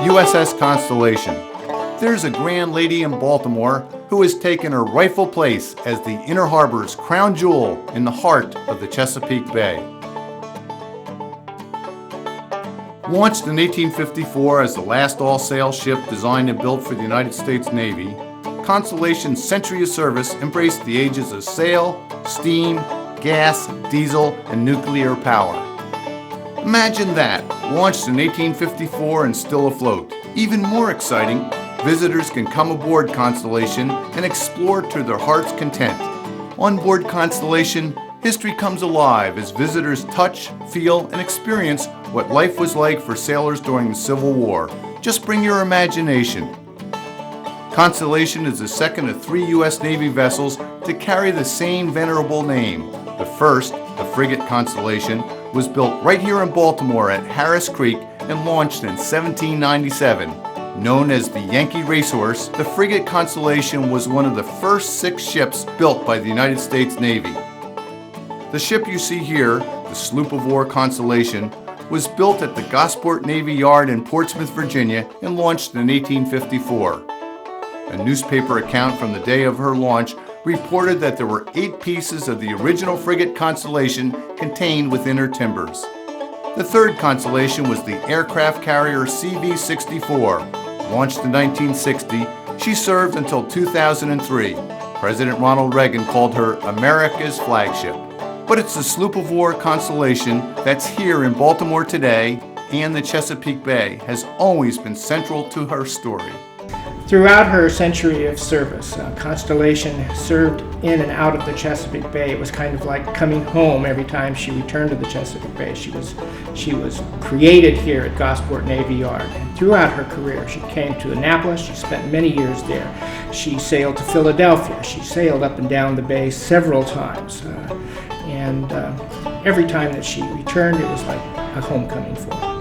USS Constellation. There's a grand lady in Baltimore who has taken her rightful place as the Inner Harbor's crown jewel in the heart of the Chesapeake Bay. Launched in 1854 as the last all-sail ship designed and built for the United States Navy, Constellation's century of service embraced the ages of sail, steam, gas, diesel, and nuclear power. Imagine that, launched in 1854 and still afloat. Even more exciting, visitors can come aboard Constellation and explore to their heart's content. On board Constellation, history comes alive as visitors touch, feel, and experience what life was like for sailors during the Civil War. Just bring your imagination. Constellation is the second of 3 U.S. Navy vessels to carry the same venerable name. The first, the frigate Constellation, was built right here in Baltimore at Harris Creek and launched in 1797. Known as the Yankee Racehorse, the frigate Constellation was one of the first 6 ships built by the United States Navy. The ship you see here, the sloop of war Constellation, was built at the Gosport Navy Yard in Portsmouth, Virginia, and launched in 1854. A newspaper account from the day of her launch reported that there were 8 pieces of the original frigate Constellation contained within her timbers. The third Constellation was the aircraft carrier CV-64. Launched in 1960, she served until 2003. President Ronald Reagan called her America's flagship. But it's the sloop of war Constellation that's here in Baltimore today, and the Chesapeake Bay has always been central to her story. Throughout her century of service, Constellation served in and out of the Chesapeake Bay. It was kind of like coming home every time she returned to the Chesapeake Bay. She was created here at Gosport Navy Yard. And throughout her career, she came to Annapolis. She spent many years there. She sailed to Philadelphia. She sailed up and down the bay several times. And every time that she returned, it was like a homecoming for her.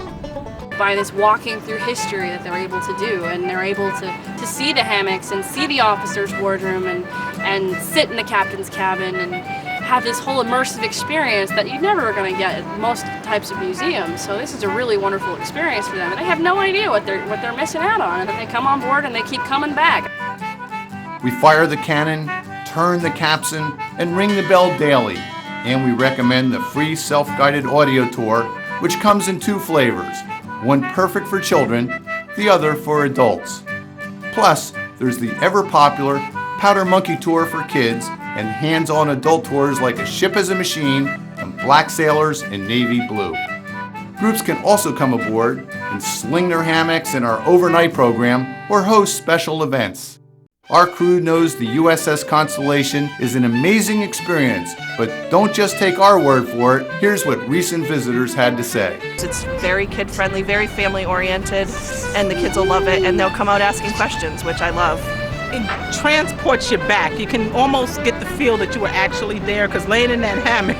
By this walking through history that they're able to do, and they're able to see the hammocks and see the officer's wardroom and sit in the captain's cabin and have this whole immersive experience that you never are going to get at most types of museums. So this is a really wonderful experience for them, and they have no idea what they're missing out on, and then they come on board and they keep coming back. We fire the cannon, turn the capstan, and ring the bell daily. And we recommend the free self-guided audio tour, which comes in 2 flavors. One perfect for children, the other for adults. Plus, there's the ever-popular Powder Monkey Tour for kids and hands-on adult tours like A Ship as a Machine and Black Sailors in Navy Blue. Groups can also come aboard and sling their hammocks in our overnight program or host special events. Our crew knows the USS Constellation is an amazing experience, but don't just take our word for it. Here's what recent visitors had to say. It's very kid-friendly, very family-oriented, and the kids will love it, and they'll come out asking questions, which I love. It transports you back. You can almost get the feel that you were actually there, because laying in that hammock,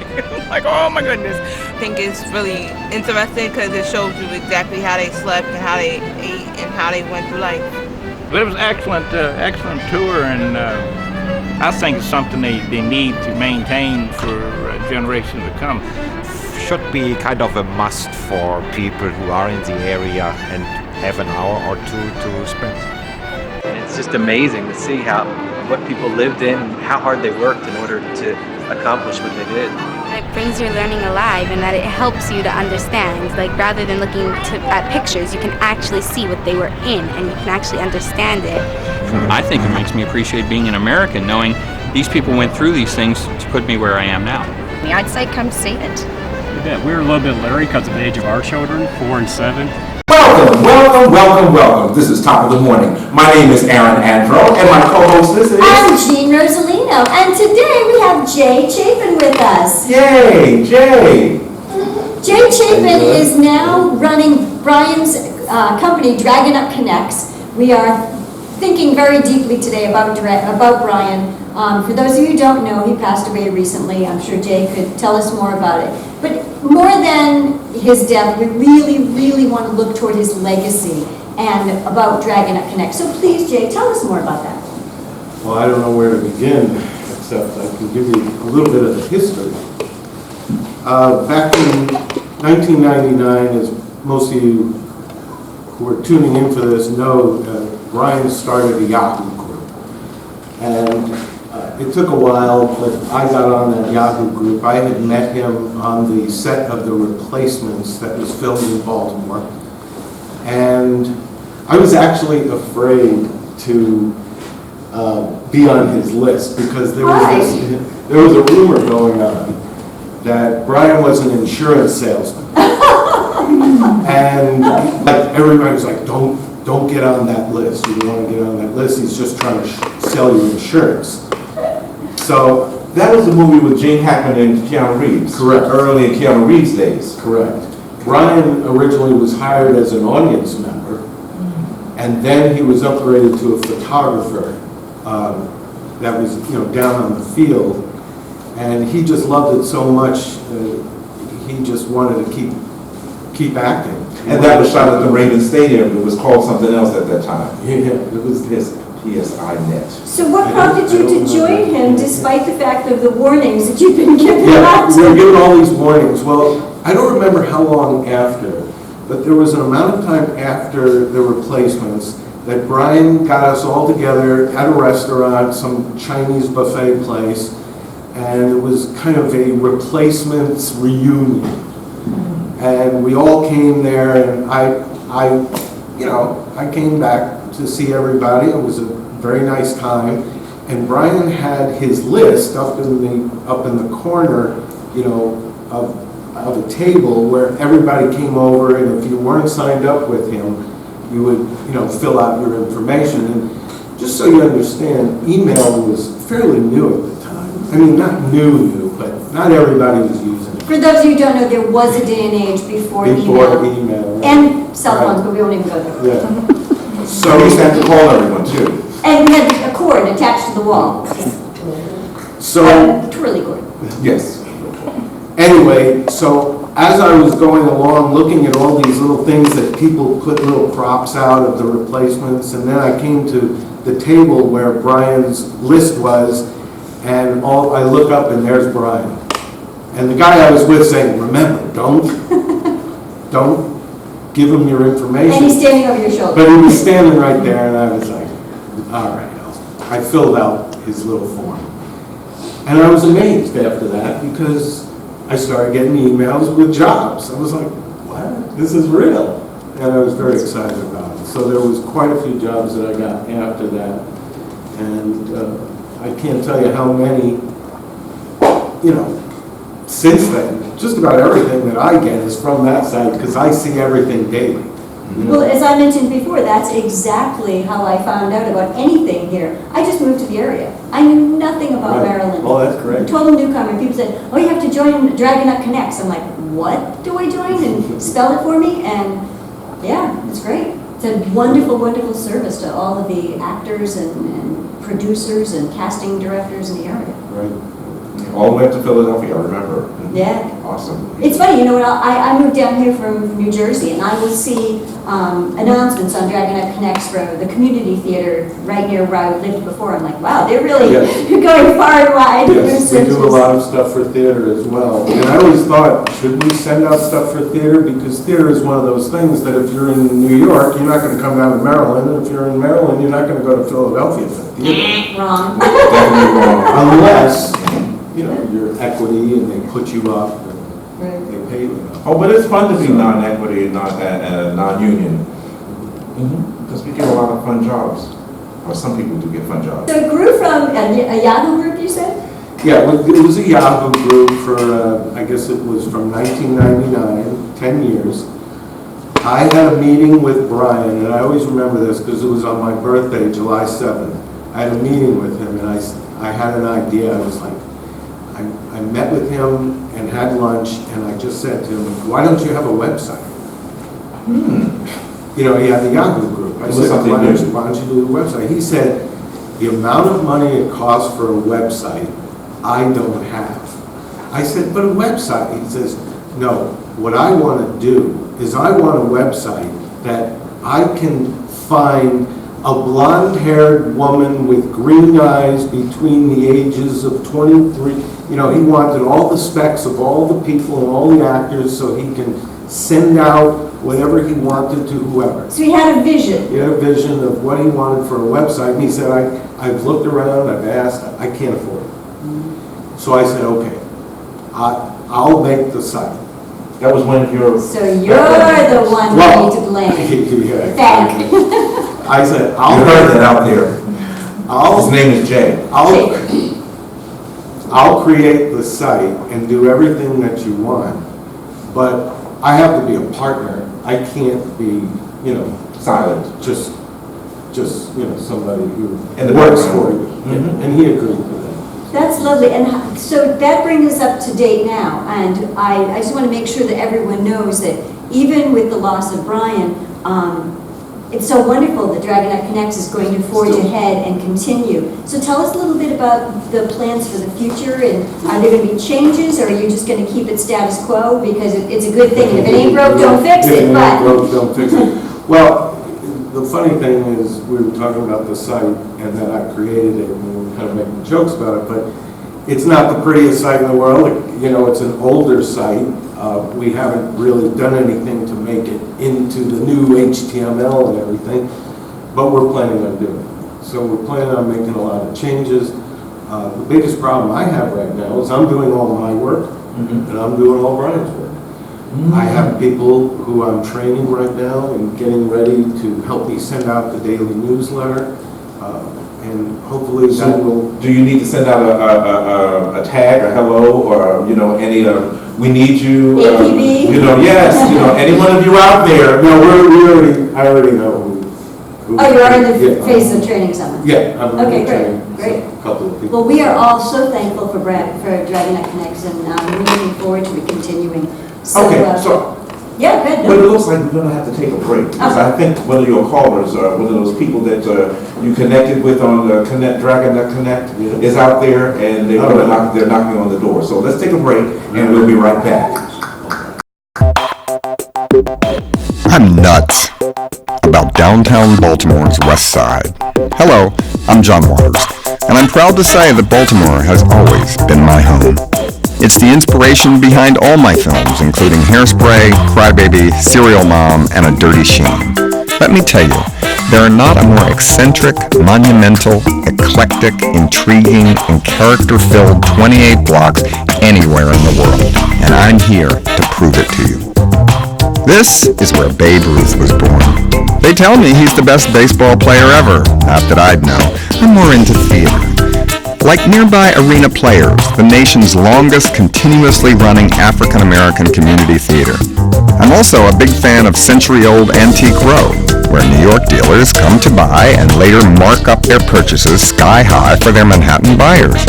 like, oh my goodness. I think it's really interesting because it shows you exactly how they slept and how they ate and how they went through life. But it was excellent tour, and I think it's something they need to maintain for generations to come. Should be kind of a must for people who are in the area and have an hour or 2 to spend. It's just amazing to see what people lived in, how hard they worked in order to accomplish what they did. It brings your learning alive, and that it helps you to understand. Like, rather than looking at pictures, you can actually see what they were in, and you can actually understand it. I think it makes me appreciate being an American, knowing these people went through these things to put me where I am now. I'd say come see it. You bet. We're a little bit leery because of the age of our children, 4 and 7. Welcome. This is Top of the Morning. My name is Aaron Andro, and my co-hostess is... I'm Jean Rosalino, and today we have Jay Chapin with us. Yay, Jay! Jay Chapin is now running Brian's company, Dragon Up Connects. We are thinking very deeply today about Brian. For those of you who don't know, he passed away recently. I'm sure Jay could tell us more about it. But more than his death, we really want to look toward his legacy and about Dragon Up Connect. So please, Jay, tell us more about that. Well, I don't know where to begin, except I can give you a little bit of the history. Back in 1999, as most of you who are tuning in for this know Brian started a Yahoo group. And it took a while, but I got on that Yahoo group. I had met him on the set of The Replacements that was filmed in Baltimore. And I was actually afraid to be on his list because there was a rumor going on that Brian was an insurance salesman. And like everybody was like, don't get on that list. You don't want to get on that list. He's just trying to sell you insurance. So That was the movie with Gene Hackman and Keanu Reeves. Correct. Early in Keanu Reeves' days. Correct. Brian originally was hired as an audience member, and then he was upgraded to a photographer that was, down on the field, and he just loved it so much he just wanted to keep acting. And that was shot at the Raven Stadium. It was called something else at that time. Yeah, it was his PSI-NET. So what prompted you to join him despite the fact of the warnings that you've been given? Yeah, we were given all these warnings. Well, I don't remember how long after, but there was an amount of time after the replacements that Brian got us all together at a restaurant, some Chinese buffet place, and it was kind of a replacements reunion. And we all came there, and I came back to see everybody. It was a very nice time. And Brian had his list up in the corner, of a table where everybody came over, and if you weren't signed up with him, you would, fill out your information. And just so you understand, email was fairly new at the time. I mean, not new, but not everybody was using it. For those of you who don't know, there was a day and age before email. And cell phones, but we won't even go there. Yeah. So we used to have to call everyone too. And we had a cord attached to the wall. So, twirly cord. Yes. Anyway, so as I was going along, looking at all these little things that people put little props out of the replacements, and then I came to the table where Brian's list was, and I look up and there's Brian. And the guy I was with saying, remember, don't give him your information. And he's standing over your shoulder. But he was standing right there, and I was like, all right. I filled out his little form. And I was amazed after that because I started getting emails with jobs. I was like, what? This is real. And I was very excited about it. So there was quite a few jobs that I got after that. And I can't tell you how many, since then, just about everything that I get is from that site because I see everything daily. Well, as I mentioned before, that's exactly how I found out about anything here. I just moved to the area. I knew nothing about Maryland. Oh, that's great. Total newcomer. People said, oh, you have to join Dragonut Connects. I'm like, what do I join? And spell it for me. And yeah, it's great. It's a wonderful, wonderful service to all of the actors and producers and casting directors in the area. Right. All the way up to Philadelphia, I remember. Yeah. Awesome. It's funny, I moved down here from New Jersey, and I will see announcements on Dragonut Connects for the community theater right near where I lived before. I'm like, wow, they're really going far and wide. Yes, we do a lot of stuff for theater as well. And I always thought, should we send out stuff for theater? Because theater is one of those things that if you're in New York, you're not going to come down to Maryland. And if you're in Maryland, you're not going to go to Philadelphia for theater. Wrong. Definitely wrong. Unless, you're equity and they put you up and they pay you. Oh, but it's fun to be non-equity and non-union. Because we get a lot of fun jobs. Or some people do get fun jobs. So it grew from a Yahoo group, you said? Yeah, it was a Yahoo group for, I guess it was from 1999, 10 years. I had a meeting with Brian, and I always remember this because it was on my birthday, July 7th. I had a meeting with him, and I had an idea. I was like, I met with him and had lunch, and I just said to him, why don't you have a website? He had the Yahoo group. I said, why don't you do a website? He said, the amount of money it costs for a website, I don't have. I said, but a website? He says, no, what I want to do is I want a website that I can find a blonde-haired woman with green eyes between the ages of 23. He wanted all the specs of all the people and all the actors so he can send out whatever he wanted to whoever. So he had a vision. He had a vision of what he wanted for a website, and he said, I've looked around, I've asked, I can't afford it. So I said, okay, I'll make the site. That was when you're... So you're the one who need to blame. Yeah, Thank. I said, You heard that out there. His name is Jay. I'll create the site and do everything that you want, but I have to be a partner. I can't be, silent. Just somebody who works for you. And he agreed to that. That's lovely. And so that brings us up to date now. And I just want to make sure that everyone knows that even with the loss of Brian, it's so wonderful that Dragonet Connects is going to forge ahead and continue. So tell us a little bit about the plans for the future, and are there going to be changes, or are you just going to keep it status quo because it's a good thing, and if it ain't broke, don't fix it. If it ain't broke, don't fix it. Well, the funny thing is, we were talking about the site, and then I created it, and we were kind of making jokes about it, but it's not the prettiest site in the world. It's an older site. We haven't really done anything to make it into the new HTML and everything, but we're planning on doing it. So we're planning on making a lot of changes. The biggest problem I have right now is I'm doing all my work, and I'm doing all Brian's work. I have people who I'm training right now and getting ready to help me send out the daily newsletter, and hopefully that will... Do you need to send out a tag, a hello, or any we need you? APB? Yes. Any one of you out there? No, I already know who. Oh, you're in the phase of training someone? Yeah, I'm okay, great. A couple of people. Well, we are all so thankful for Dragonet Connects, and we're looking forward to it continuing. Yeah, good. But it looks like we're going to have to take a break, because I think one of your callers, one of those people that you connected with on the Dragonet Connect is out there, and they're knocking on the door. So let's take a break, and we'll be right back. I'm nuts about downtown Baltimore's West Side. Hello, I'm John Waters, and I'm proud to say that Baltimore has always been my home. It's the inspiration behind all my films, including Hairspray, Crybaby, Serial Mom, and A Dirty Shame. Let me tell you, there are not a more eccentric, monumental, eclectic, intriguing, and character-filled 28 blocks anywhere in the world, and I'm here to prove it to you. This is where Babe Ruth was born. They tell me he's the best baseball player ever. Not that I'd know. I'm more into theater. Like nearby Arena Players, the nation's longest continuously running African-American community theater. I'm also a big fan of century-old Antique Row, where New York dealers come to buy and later mark up their purchases sky high for their Manhattan buyers.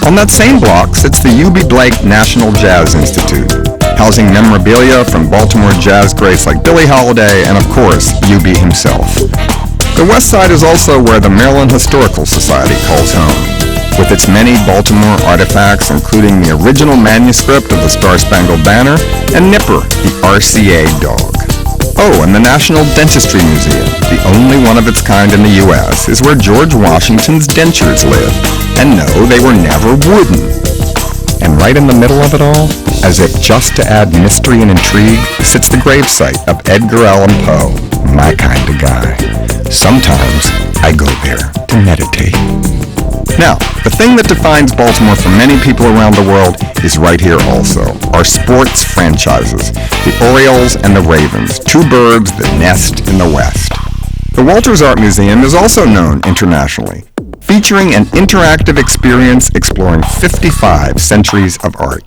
On that same block sits the UB Blake National Jazz Institute, housing memorabilia from Baltimore jazz greats like Billie Holiday and, of course, UB himself. The West Side is also where the Maryland Historical Society calls home, with its many Baltimore artifacts, including the original manuscript of the Star-Spangled Banner and Nipper, the RCA dog. Oh, and the National Dentistry Museum, the only one of its kind in the U.S., is where George Washington's dentures live. And no, they were never wooden. And right in the middle of it all, as if just to add mystery and intrigue, sits the gravesite of Edgar Allan Poe, my kind of guy. Sometimes I go there to meditate. Now, the thing that defines Baltimore for many people around the world is right here also, our sports franchises, the Orioles and the Ravens, two birds that nest in the West. The Walters Art Museum is also known internationally, featuring an interactive experience exploring 55 centuries of art.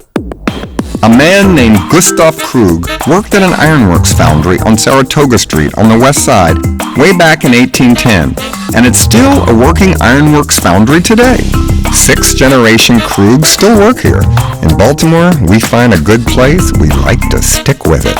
A man named Gustav Krug worked at an ironworks foundry on Saratoga Street on the west side way back in 1810, and it's still a working ironworks foundry today. 6th-generation Krugs still work here. In Baltimore, we find a good place, we like to stick with it.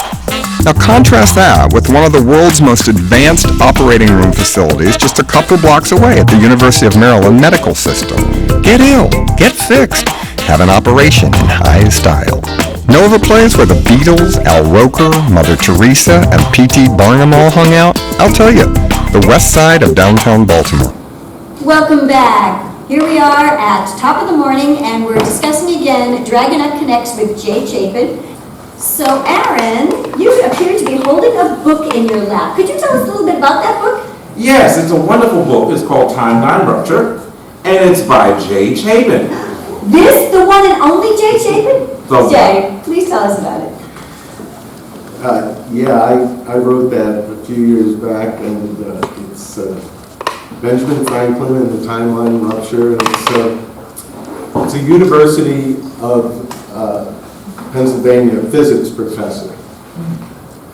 Now contrast that with one of the world's most advanced operating room facilities just a couple blocks away at the University of Maryland Medical System. Get ill, get fixed, have an operation in high style. Know of a place where the Beatles, Al Roker, Mother Teresa, and P.T. Barnum all hung out? I'll tell you, the west side of downtown Baltimore. Welcome back. Here we are at top of the morning, and we're discussing again Dragonet Connects with Jay Chapin. So Aaron, you appear to be holding a book in your lap. Could you tell us a little bit about that book? Yes, it's a wonderful book. It's called Timeline Rupture, and it's by Jay Chapin. This, the one and only Jay Chapin? The Jay, please tell us about it. I wrote that a few years back, and it's Benjamin Franklin and the Timeline Rupture. And it's a University of Pennsylvania physics professor.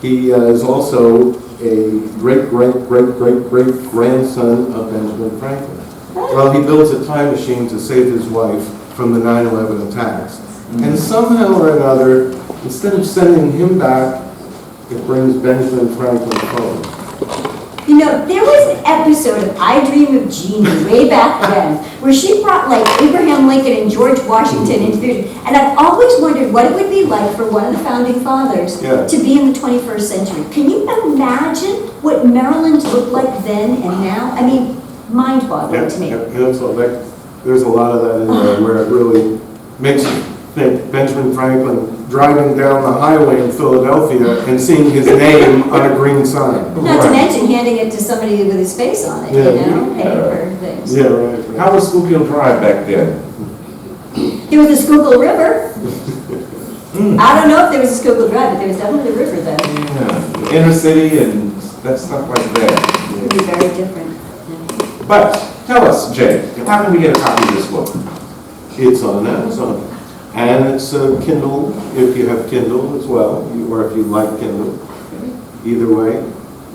He is also a great-great-great-great-grandson of Benjamin Franklin. Well, he builds a time machine to save his wife from the 9/11 attacks. And somehow or another, instead of sending him back, it brings Benjamin Franklin forward. You know, there was an episode of I Dream of Jeannie way back then, where she brought like Abraham Lincoln and George Washington into vision. And I've always wondered what it would be like for one of the founding fathers to be in the 21st century. Can you imagine what Maryland looked like then and now? I mean, mind-boggling to me. There's a lot of that in there where it really makes you think Benjamin Franklin driving down the highway in Philadelphia and seeing his name on a green sign. Not to mention handing it to somebody with his face on it, you know, paying for things. Yeah, right. How was Schuylkill Drive back then? There was a Schuylkill River. I don't know if there was a Schuylkill Drive, but there was definitely a river then. Yeah, inner city and that stuff like that. It would be very different. But tell us, Jay, how can we get a copy of this book? It's on Amazon. And it's Kindle, if you have Kindle as well, or if you like Kindle. Either way,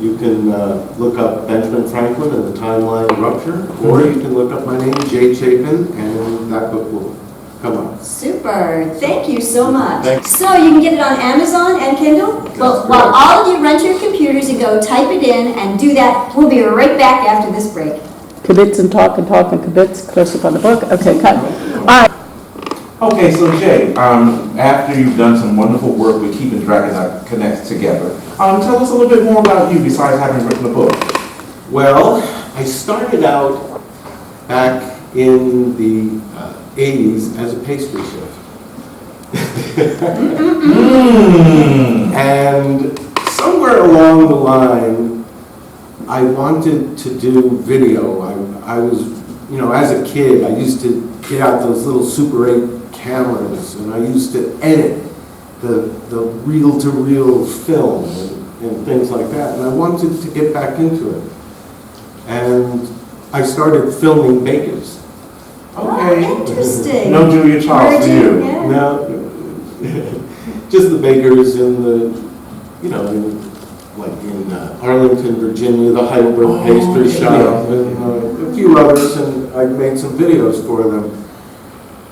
you can look up Benjamin Franklin and the Timeline Rupture, or you can look up my name, Jay Chapin, and that book will come up. Super. Thank you so much. So you can get it on Amazon and Kindle? Well, while all of you run to your computers and go type it in and do that, we'll be right back after this break. Kibitz and talk and kibitz, close up on the book. Okay, cut. All right. Okay, so Jay, after you've done some wonderful work with keeping Dragonite Connect together, tell us a little bit more about you besides having written a book. Well, I started out back in the 80s as a pastry chef. And somewhere along the line, I wanted to do video. I was, you know, as a kid, I used to get out those little Super 8 cameras, and I used to edit the reel-to-reel film and things like that, and I wanted to get back into it. And I started filming bakers. Okay. Oh, interesting. No Julia Charles for you. Yeah. No, just the bakers in the, you know, in Arlington, Virginia, the Heidelberg Pastry Shop, and a few others, and I made some videos for them.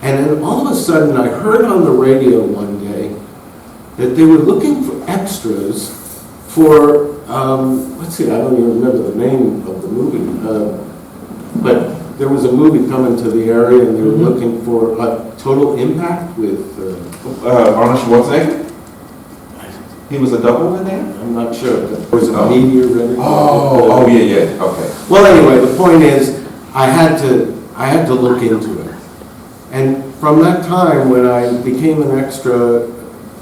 And then all of a sudden, I heard on the radio one day that they were looking for extras for, let's see, I don't even remember the name of the movie, but there was a movie coming to the area, and they were looking for Total Impact with Arnold Schwarzenegger? He was a double in there? I'm not sure. There was a meteor ready. Oh, yeah, okay. Well, anyway, the point is, I had to look into it. And from that time, when I became an extra,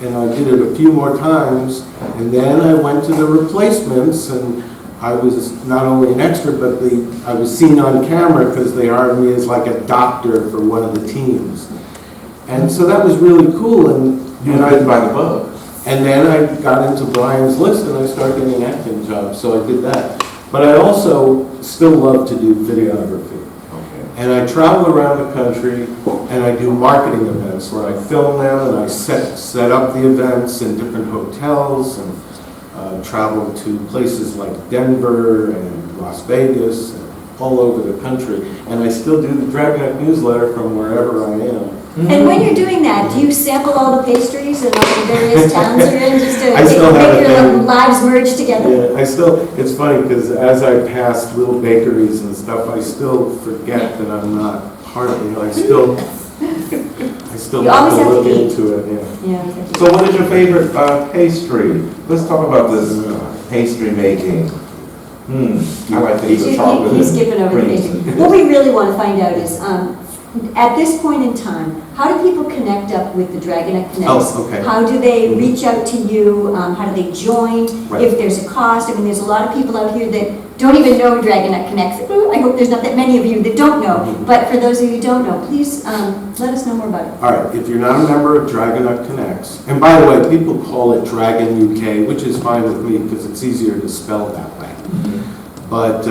and I did it a few more times, and then I went to the replacements, and I was not only an extra, but I was seen on camera because they hired me as like a doctor for one of the teams. And so that was really cool. And you were bitten by the bug. And then I got into Brian's List, and I started getting acting jobs, so I did that. But I also still love to do videography. And I travel around the country, and I do marketing events where I film them, and I set up the events in different hotels, and travel to places like Denver and Las Vegas, and all over the country. And I still do the Dragnet newsletter from wherever I am. And when you're doing that, do you sample all the pastries in all the various towns you're in just to make your lives merge together? Yeah, it's funny because as I pass little bakeries and stuff, I still forget that I'm not part of it. I still have to look into it. Yeah. So what is your favorite pastry? Let's talk about this pastry making. I like things with chocolate. He's skipping over the pastry. What we really want to find out is, At this point in time, how do people connect up with the Dragonet Connects? Oh, okay. How do they reach out to you? How do they join? Right. If there's a cost, I mean, there's a lot of people out here that don't even know Dragonet Connects. I hope there's not that many of you that don't know, but for those of you who don't know, please let us know more about it. All right, if you're not a member of Dragonet Connects, and by the way, people call it Dragon UK, which is fine with me because it's easier to spell that way. But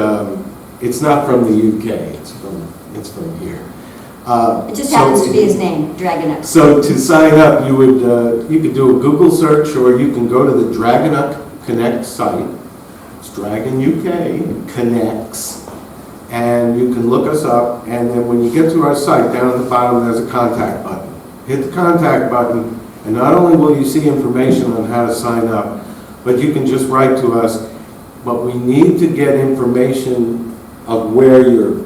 it's not from the UK, it's from here. It just happens to be his name, Dragonet. So to sign up, you could do a Google search, or you can go to the Dragonet Connect site. It's Dragon UK Connects, and you can look us up. And then when you get to our site, down at the bottom, there's a contact button. Hit the contact button, and not only will you see information on how to sign up, but you can just write to us. But we need to get information of where you're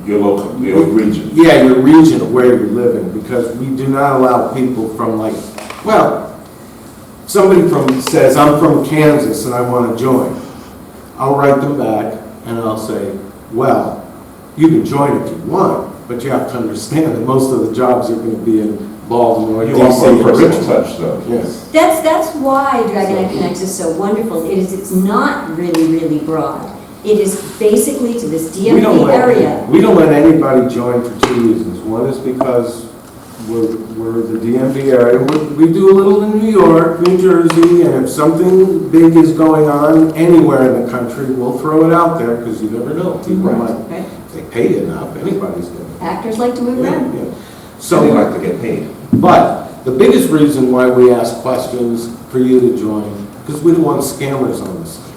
Your local, your region. yeah, your region of where you're living, because we do not allow people from somebody says, I'm from Kansas and I want to join. I'll write them back and I'll say, well, you can join if you want, but you have to understand that most of the jobs are going to be in Baltimore, You DC, offer a personal Richmond. touch, though. Yes. That's why Dragonet Connects is so wonderful. It's not really broad. It is basically to this DMV area. We don't let anybody join for two reasons. One is because we're the DMV area. We do a little in New York, New Jersey, and if something big is going on anywhere in the country, we'll throw it out there because you never know. People might, if they pay enough, anybody's going to. Actors like to move around. Yeah. So they like to get paid. But the biggest reason why we ask questions for you to join, because we don't want scammers on the site.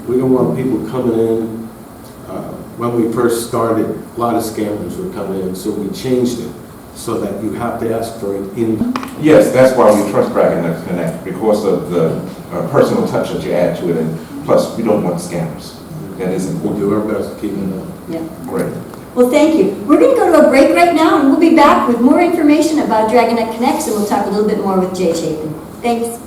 We don't want people coming in. When we first started, a lot of scammers were coming in, so we changed it so that you have to ask for it in. Yes, that's why we trust Dragonet Connect, because of the personal touch that you add to it, and plus, we don't want scammers. That is important. We'll do our best to keep it up. Yeah. Great. Well, thank you. We're going to go to a break right now, and we'll be back with more information about Dragonet Connects, and we'll talk a little bit more with Jay Chapin. Thanks.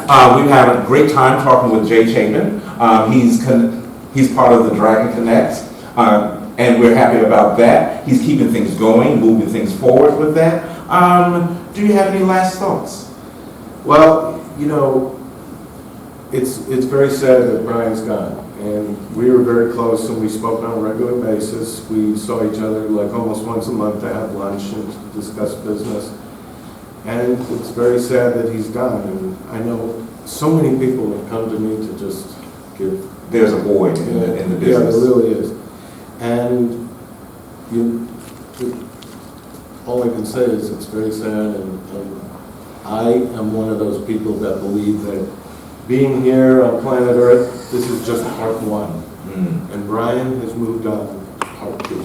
We've had a great time talking with Jay Chapin. He's part of the Dragon Connects, and we're happy about that. He's keeping things going, moving things forward with that. Do you have any last thoughts? Well, you know, it's very sad that Brian's gone. And we were very close and we spoke on a regular basis. We saw each other like almost once a month to have lunch and to discuss business. And it's very sad that he's gone. And I know so many people have come to me to just give. There's a void in the business. Yeah, there really is. And all I can say is it's very sad. And I am one of those people that believe that being here on planet Earth, this is just part one. And Brian has moved on to part two.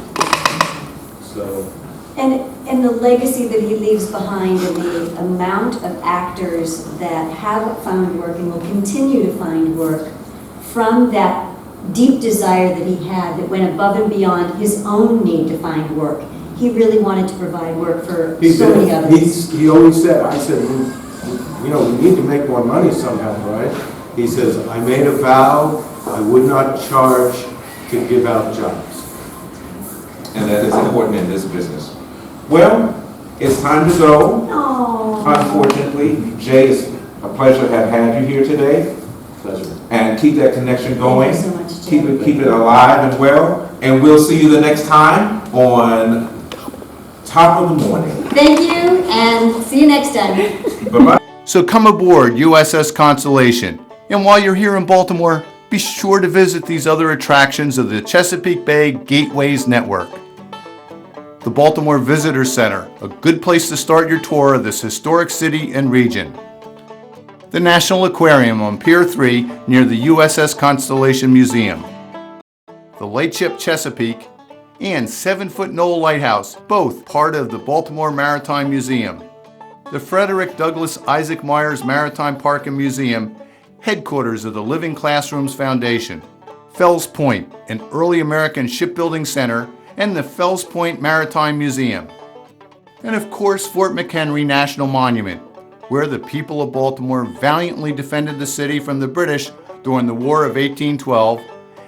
So. And the legacy that he leaves behind and the amount of actors that have found work and will continue to find work from that deep desire that he had that went above and beyond his own need to find work. He really wanted to provide work for so many others. He always said, I said, you know, we need to make more money somehow, right? He says, I made a vow I would not charge to give out jobs. And that is important in this business. Well, it's time to go. Aww. Unfortunately, Jay, it's a pleasure to have had you here today. Pleasure. And keep that connection going. Thank you so much, Jay. Keep it alive and well. And we'll see you the next time on Top of the Morning. Thank you, and see you next time. Bye-bye. So come aboard USS Constellation. And while you're here in Baltimore, be sure to visit these other attractions of the Chesapeake Bay Gateways Network. The Baltimore Visitor Center, a good place to start your tour of this historic city and region. The National Aquarium on Pier 3 near the USS Constellation Museum. The Lightship Chesapeake and 7-Foot Knoll Lighthouse, both part of the Baltimore Maritime Museum. The Frederick Douglass Isaac Myers Maritime Park and Museum, headquarters of the Living Classrooms Foundation. Fells Point, an early American shipbuilding center, and the Fells Point Maritime Museum. And of course, Fort McHenry National Monument, where the people of Baltimore valiantly defended the city from the British during the War of 1812,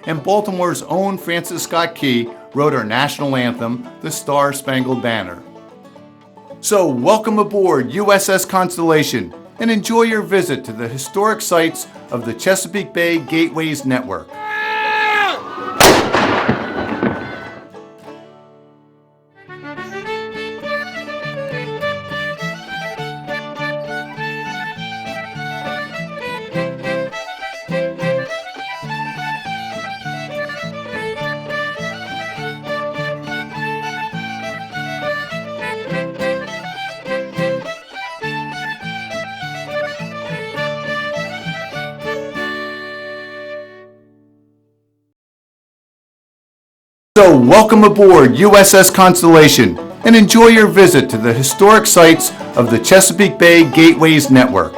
and Baltimore's own Francis Scott Key wrote our national anthem, the Star-Spangled Banner. So welcome aboard USS Constellation and enjoy your visit to the historic sites of the Chesapeake Bay Gateways Network. So welcome aboard USS Constellation and enjoy your visit to the historic sites of the Chesapeake Bay Gateways Network.